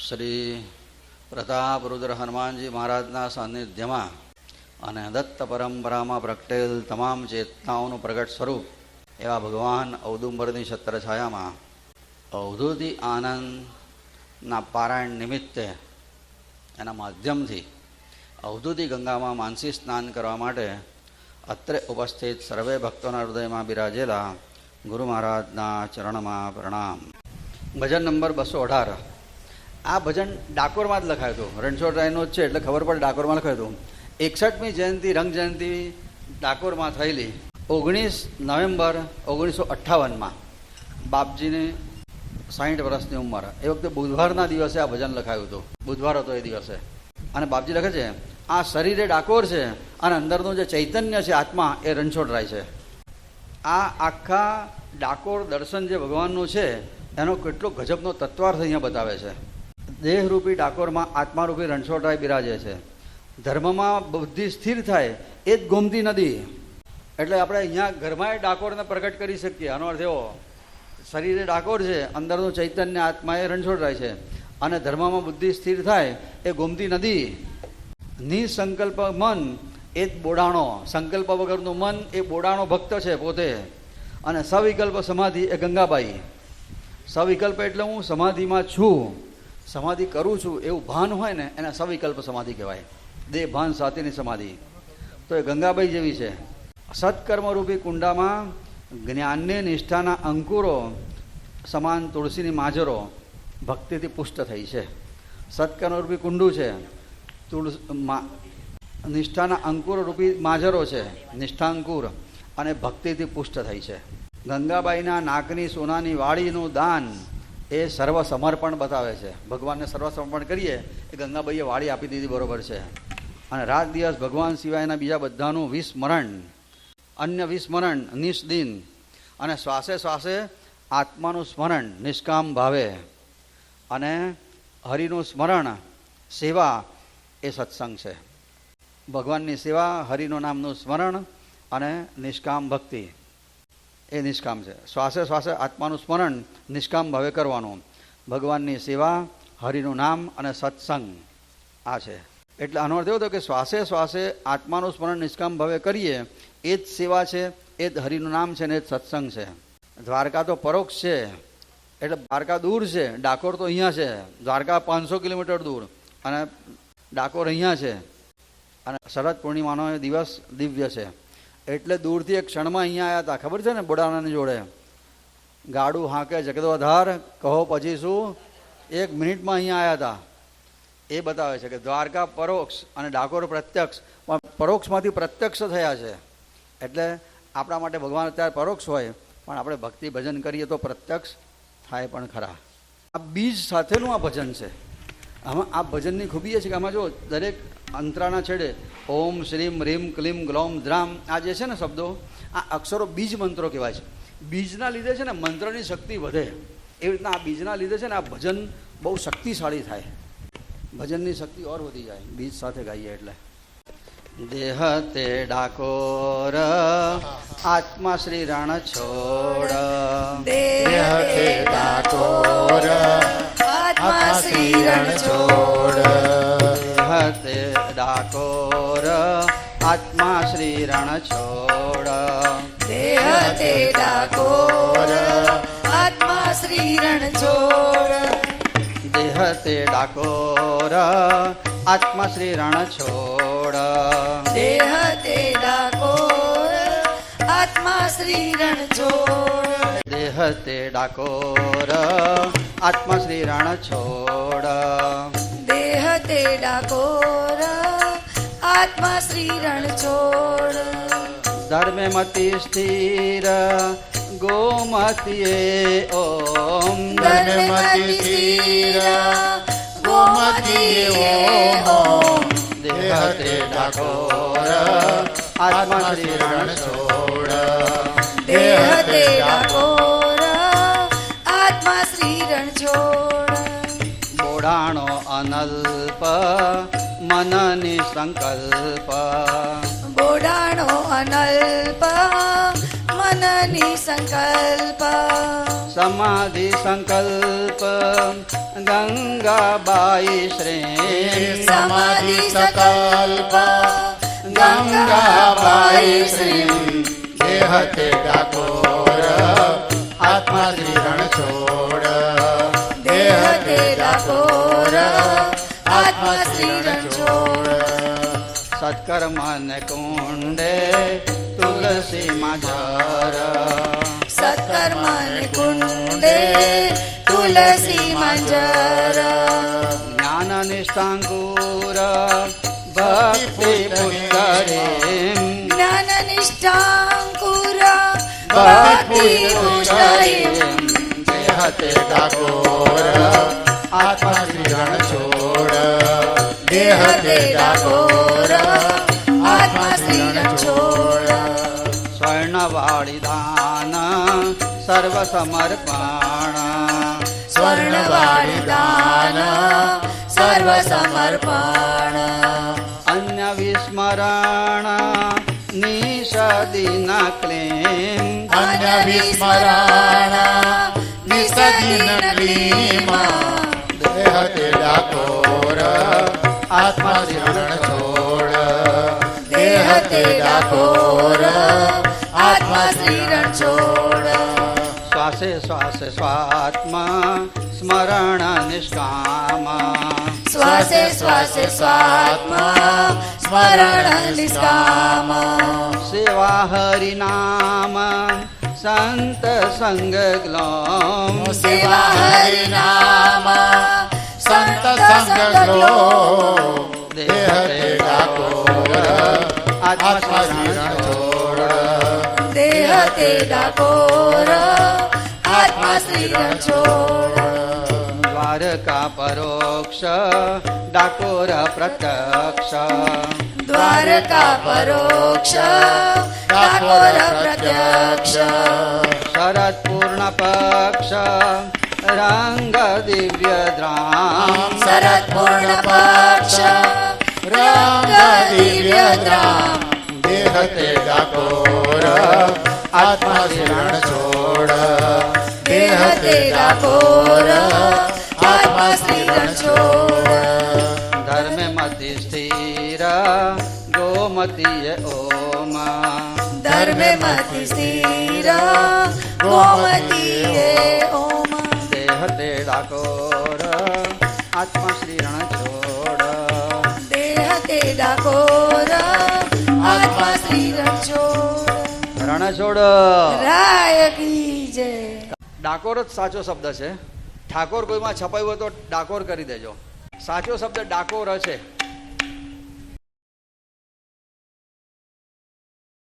શ્રી પ્રતાપરુદ્ર હનુમાનજી મહારાજના સાનિધ્યમાં અને દત્ત પરંપરામાં પ્રગટેલ તમામ ચેતનાઓનું પ્રગટ સ્વરૂપ એવા ભગવાન ઔદુંબરની છત્રછાયામાં અવધૂતિ આનંદના પારાયણ નિમિત્તે એના માધ્યમથી અવધૂતિ ગંગામાં માનસી સ્નાન કરવા માટે અત્રે ઉપસ્થિત સર્વે ભક્તોના હૃદયમાં બિરાજેલા ગુરુ મહારાજના ચરણમાં પ્રણામ. ભજન નંબર 218. આ ભજન ડાકોરમાં જ લખાયું હતું. રણછોડરાયનું જ છે એટલે ખબર પડે ડાકોરમાં લખાયું હતું. 61મી જયંતિ રંગ જયંતિ ડાકોરમાં થયેલી 19 નવેમ્બર 1958માં બાપજીની 60 વર્ષની ઉંમર. એ વખતે બુધવારના દિવસે આ ભજન લખાયું હતું. બુધવાર હતો એ દિવસે. અને બાપજી લખે છે આ શરીરે ડાકોર છે અને અંદરનું જે ચૈતન્ય છે આત્મા એ રણછોડરાય છે. આ આખા ડાકોર દર્શન જે ભગવાનનું છે એનો કેટલો ગજબનો તત્વાર્થ અહીંયા બતાવે છે. દેહરૂપી ડાકોરમાં આત્મારૂપી રણછોડરાય બિરાજે છે. ધર્મમાં બુદ્ધિ સ્થિર થાય એ જ ગોમતી નદી. એટલે આપણે અહીંયા ઘરમાં ડાકોરને પ્રગટ કરી શકીએ. આનો અર્થ એવો, શરીરે ડાકોર છે, અંદરનું ચૈતન્ય આત્મા એ રણછોડરાય છે. અને ધર્મમાં બુદ્ધિ સ્થિર થાય એ ગોમતી નદી. નિસંકલ્પ મન એ જ બોડાણો. સંકલ્પ વગરનું મન એ બોડાણો ભક્ત છે પોતે. અને સવિકલ્પ સમાધિ એ ગંગાબાઈ. સવિકલ્પ એટલે હું સમાધિમાં છું, સમાધિ કરું છું એવું ભાન હોય ને એને સવિકલ્પ સમાધિ કહેવાય. દેહ ભાન સાથેની સમાધિ તો એ ગંગાબાઈ જેવી છે. સત્કર્મરૂપી કુંડામાં જ્ઞાનની નિષ્ઠાના અંકુરો સમાન તુલસીની માજરો ભક્તિથી પુષ્ટ થઈ છે. સત્કર્મરૂપી કુંડું છે, નિષ્ઠાના અંકુરરૂપી માજરો છે, નિષ્ઠાંકુર, અને ભક્તિથી પુષ્ટ થઈ છે. ગંગાબાઈના નાકની સોનાની વાળીનું દાન એ સર્વ સમર્પણ બતાવે છે. ભગવાનને સર્વ સમર્પણ કરીએ એ ગંગાબાઈએ વાળી આપી દીધી, બરોબર છે. અને રાત દિવસ ભગવાન સિવાયના બીજા બધાનું વિસ્મરણ, અન્ય વિસ્મરણ નિષ્દિન, અને શ્વાસે શ્વાસે આત્માનું સ્મરણ નિષ્કામ ભાવે, અને હરિનું સ્મરણ સેવા એ સત્સંગ છે. ભગવાનની સેવા, હરિનું નામનું સ્મરણ અને નિષ્કામ ભક્તિ એ નિષ્કામ છે. શ્વાસે શ્વાસે આત્માનું સ્મરણ નિષ્કામ ભાવે કરવાનું. ભગવાનની સેવા, હરિનું નામ અને સત્સંગ આ છે. એટલે આનો અર્થ એવો થયો કે શ્વાસે શ્વાસે આત્માનું સ્મરણ નિષ્કામ ભાવે કરીએ એ જ સેવા છે, એ જ હરિનું નામ છે ને એ જ સત્સંગ છે. દ્વારકા તો પરોક્ષ છે એટલે દ્વારકા દૂર છે, ડાકોર તો અહીંયા છે. દ્વારકા 500 કિલોમીટર દૂર અને ડાકોર અહીંયા છે. અને શરદ પૂર્ણિમાનો દિવસ દિવ્ય છે એટલે દૂરથી એક ક્ષણમાં અહીંયા આવ્યા હતા. ખબર છે ને, બોડાણાની જોડે ગાડું હાંકે જગદોધાર કહો પછી શું, 1 મિનિટમાં અહીંયા આવ્યા હતા. એ બતાવે છે કે દ્વારકા પરોક્ષ અને ડાકોર પ્રત્યક્ષ. પણ પરોક્ષમાંથી પ્રત્યક્ષ થયા છે. એટલે આપણા માટે ભગવાન અત્યારે પરોક્ષ હોય પણ આપણે ભક્તિ ભજન કરીએ તો પ્રત્યક્ષ થાય પણ ખરા. આ બીજ સાથેનું આ ભજન છે. આમાં આ ભજનની ખૂબી એ છે કે આમાં જો દરેક અંતરાના છેડે ઓમ શ્રીમ રીમ ક્લીમ ગ્લોમ દ્રામ આ જે છે ને શબ્દો, આ અક્ષરો બીજ મંત્રો કહેવાય છે. બીજના લીધે છે ને મંત્રની શક્તિ વધે. એવી રીતના આ બીજના લીધે છે ને આ ભજન બહુ શક્તિશાળી થાય. ભજનની શક્તિ ઓર વધી જાય બીજ સાથે ગાઈએ એટલે. દેહ તે ડાકોર આત્મા શ્રી રણછોડ. દેહ તે ડાકોર આત્મા શ્રી રણછોડ. દેહ તે ડાકોર આત્મા શ્રી રણછોડ. દેહ તે ડાકોર આત્મા શ્રી રણછોડ. દેહ તે ડાકોર આત્મા શ્રી રણછોડ. દેહ તે ડાકોર આત્મા શ્રી રણછોડ. દેહ તે ડાકોર આત્મા શ્રી રણછોડ. દેહ તે ડાકોર આત્મા શ્રી રણછોડ. ધર્મે મતિ સ્થિર ગોમતીએ ઓમ. ધર્મમતિ સ્થિર ગોમતીએ ઓમ. દેહ તે ડાકોર આત્મા શ્રી રણછોડ. દેહ તે ડાકોર આત્મા શ્રી રણછોડ. બોડાણો અનલ્પ મનની સંકલ્પ. બોડાણો અનલ્પ જ્ઞાનની સંકલ્પ સમાધિ સંકલ્પ ગંગાબાઈ શ્રી સમાધિ સંકલ્પ ગંગાબાઈ શ્રી દેહ તે ડાકોર આત્મા શ્રી રણછોડ દેહ તે ડાકોર આત્મા શ્રી રણછોડ સત્કર્મ ને કુંડે તુલસી માધર સત્કર્મ ને કુંડે તુલસી મંજર જ્ઞાન નિષ્ઠાંકુર ભક્તિ પુષ્કરે જ્ઞાન નિષ્ઠાંકુર ભક્તિ ભક્તિ પુષ્કરે દેહ તે ડાકોર આત્મા શ્રી રણછોડ દેહ તે ડાકોર આત્મા શ્રી રણછોડ સ્વર્ણવાળી દાન સર્વ સમર્પણ સ્વર્ણવાળી દાન સર્વ સમર્પણ અન્ય વિસ્મરણ નિષદિન ક્લેમ અન્ય વિસ્મરણ નિસદિન ક્લીમા દેહ તે ડાકોર આત્મા શ્રી રણછોડ દેહ તે ડાકોર આત્મા શ્રી રણછોડ શ્વાસે શ્વાસે સ્વાત્મા સ્મરણ નિષ્કામ શ્વાસે શ્વાસે સ્વાત્મા સ્મરણ નિષ્કામ સેવા હરિનામ સંત સંગ ગ્લોમ સેવા હરિ નામ સંત સંગ ગ્લો દેહ તે ડાકોર આત્મા શ્રી રણછોડ દેહ તે ડાકોર આત્મા શ્રી રણછોડ દ્વારકા પરોક્ષ ડાકોર પ્રત્યક્ષ દ્વારકા પરોક્ષ ડાકોર પ્રત્યક્ષ શરદ પૂર્ણ પક્ષ રંગ દિવ્ય દ્રામ શરદ પૂર્ણ પક્ષ રંગ દિવ્ય દ્રામ દેહ તે ડાકોર આત્મા શ્રી રણછોડ દેહ તે ડાકોર આત્મા શ્રી રણછોડ ધર્મે મતિ સ્થિર ગોમતીય ઓમ ધર્મે મતિ સ્થિર ગોમતીએ ઓમ દેહ તે ડાકોર આત્મા શ્રી રણછોડ દેહ તે ડાકોર આત્મા શ્રી રણછોડ રણછોડ રાય કી જય ડાકોર જ સાચો શબ્દ છે. ઠાકોર કોઈમાં છપાયું હોય તો ડાકોર કરી દેજો. સાચો શબ્દ ડાકોર છે.